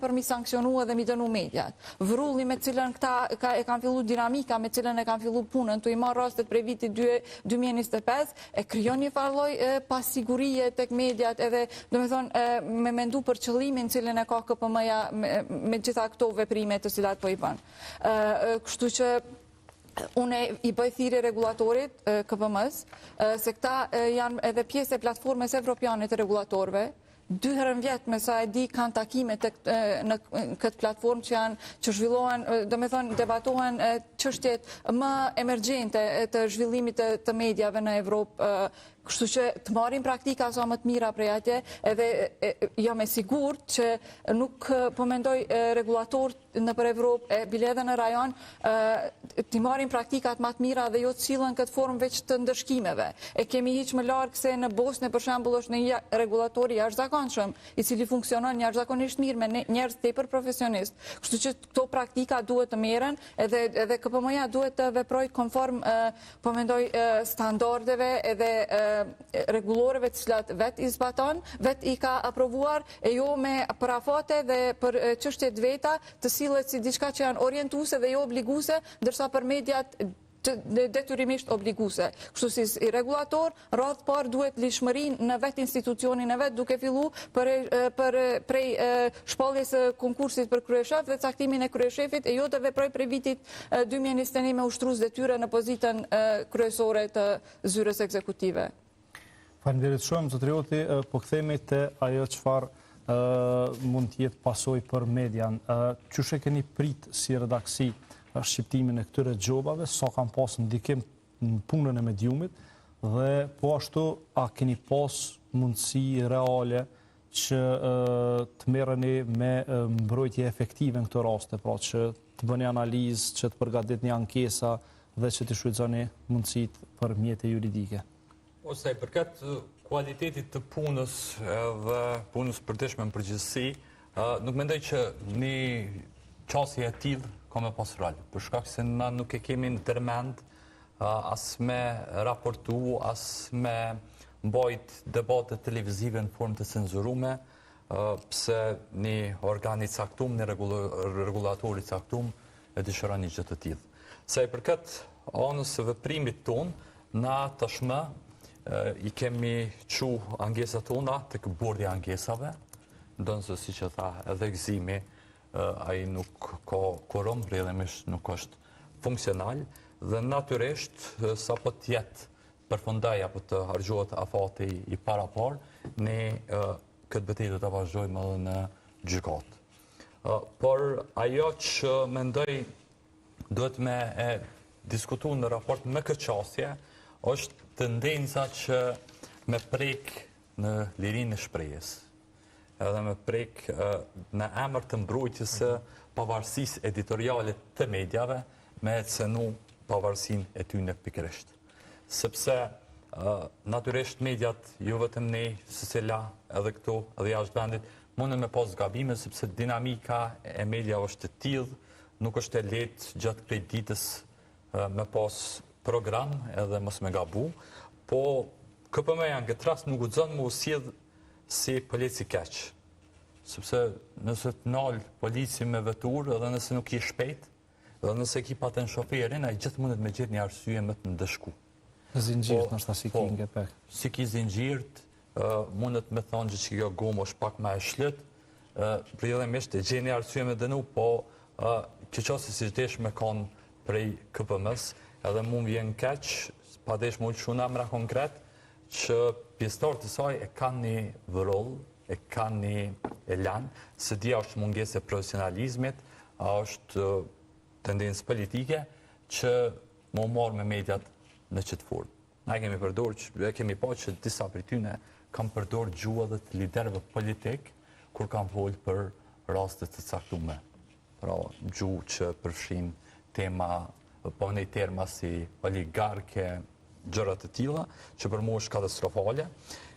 për mi sankcionu edhe mi dënu mediat. Vrulli me cilën këta e kanë fillu dinamika, me cilën e kanë fillu punën, të i marrë rastet prej vitit 2025, e kryon një farloj pasigurie tek mediat edhe, do me thonë, me mendu për qëllimin cilën e ka KPM-ja me gjitha këto veprime të cilat po i bën. Kështu që unë i bëj thirrje regulatorit KPM-s, se këta janë edhe pjesë e platformës evropiane të regulatorëve. 2 herë në vjetë me sa e di kanë takime në këtë platformë që zhvillohen, do me thonë, debatohen çështjet më emergjente të zhvillimit të mediave në Evropë, kështu që të marrin praktika sa më të mira prej atje, edhe jam e sigurt që nuk po mendoj regulatorët në për Evropë, e bile edhe në rajon, të marrin praktikat më të mira dhe jo të sillen këtë formë veç të ndëshkimeve. E kemi hiq më larg se në Bosnë, për shembull, është një regulator i jashtëzakonshëm, i cili funksionon jashtëzakonisht mirë me njerëz tepër profesionist. Kështu që këto praktika duhet të merren, edhe KPM-ja duhet të veprojë konform, po mendoj, standardeve edhe reguloreve të cilat vet i zbaton, vet i ka aprovuar, e jo me parafate dhe për çështjet veta të sillet si diçka që janë orientuese dhe jo obliguse, ndërsa për mediat detyrimisht obliguse. Kështu si regulator, radhë parë duhet lishmërinë në vetë institucionin e vetë, duke fillu prej shpalljes konkursit për kryeshef dhe caktimin e kryeshefit, e jo të veproj prej vitit 2021 me ushtrues detyre në pozitën kryesore të zyrës ekzekutive. Faleminderit shumë, zotëri Oti, po kthehemi te ajo çfarë mund të jetë pasojë për median. Çush e keni prit si redaksi shqiptimin e këtyre gjobave, sa kanë pas ndikim në punën e mediumit, dhe po ashtu a keni pas mundësi reale që të merreni me mbrojtje efektive në këto raste, pra që të bëni analizë, që të përgatitni ankesa dhe që të shfrytëzoni mundësitë për mjete juridike? Ose i përket kualitetit të punës dhe punës përditshme në përgjithësi, nuk mendoj që një qasje e tillë ka me pas rol, për shkak se na nuk e kemi në tërmend as me raportu, as me mbajt debate televizive në formë të cenzurume, pse një organi caktuar, një regulatori caktuar e dëshiron një gjë të tillë. Sa i përket anës së veprimit ton, na tashmë i kemi çu angesat tona tek bordi i angesave, ndonse siç e tha edhe Gëzimi, ai nuk ka korom, rrjedhimisht nuk është funksional dhe natyrisht sa po të jetë përfundoj apo të harxhohet afati i parapar, ne këtë betejë do ta vazhdojmë edhe në gjykatë. Por ajo që mendoj duhet me diskutu në raport me këtë çështje është tendenca që me prek në lirinë e shprehjes, edhe me prek në emër të mbrojtjes së pavarësisë editoriale të mediave, me cenu pavarësinë e tyre pikërisht. Sepse natyrisht mediat, jo vetëm ne, secila edhe këtu, edhe jashtë vendit, mundën me pas gabime, sepse dinamika e mediave është e tillë, nuk është e lehtë gjatë këtij ditës me pas program edhe mos me gabu, po KPM-ja në këtë rast nuk guxon me u sjell si polici keq. Sepse nëse të nal polici me veturë, edhe nëse nuk i shpejt, edhe nëse ki paten shoferin, ai gjithmonë me gjetë një arsye me të ndëshku. Zinxhirt nështë si ki nge pek. Si ki zinxhirt, mundet me thonë që kjo gomë është pak ma e shlet, rrjedhimisht e gjeni arsye me dënu, po që qasi si desh me kanë prej KPM-s, edhe mund vjen keq, pa desh mund shumë emra konkret, që pjesëtarët e saj e kanë një vëroll, e kanë një elan, se dia është mungesë e profesionalizmit, a është tendencë politike, që më marrë me mediat në qëtë formë. Ne kemi përdorë, kemi pa që disa për tyne kam përdorë gjua dhe të liderëve politik, kur kam folë për rastet të caktume. Pra, gjuhë që përfshin tema, po në terma si oligarke, gjërat të tilla, që për mua është katastrofale.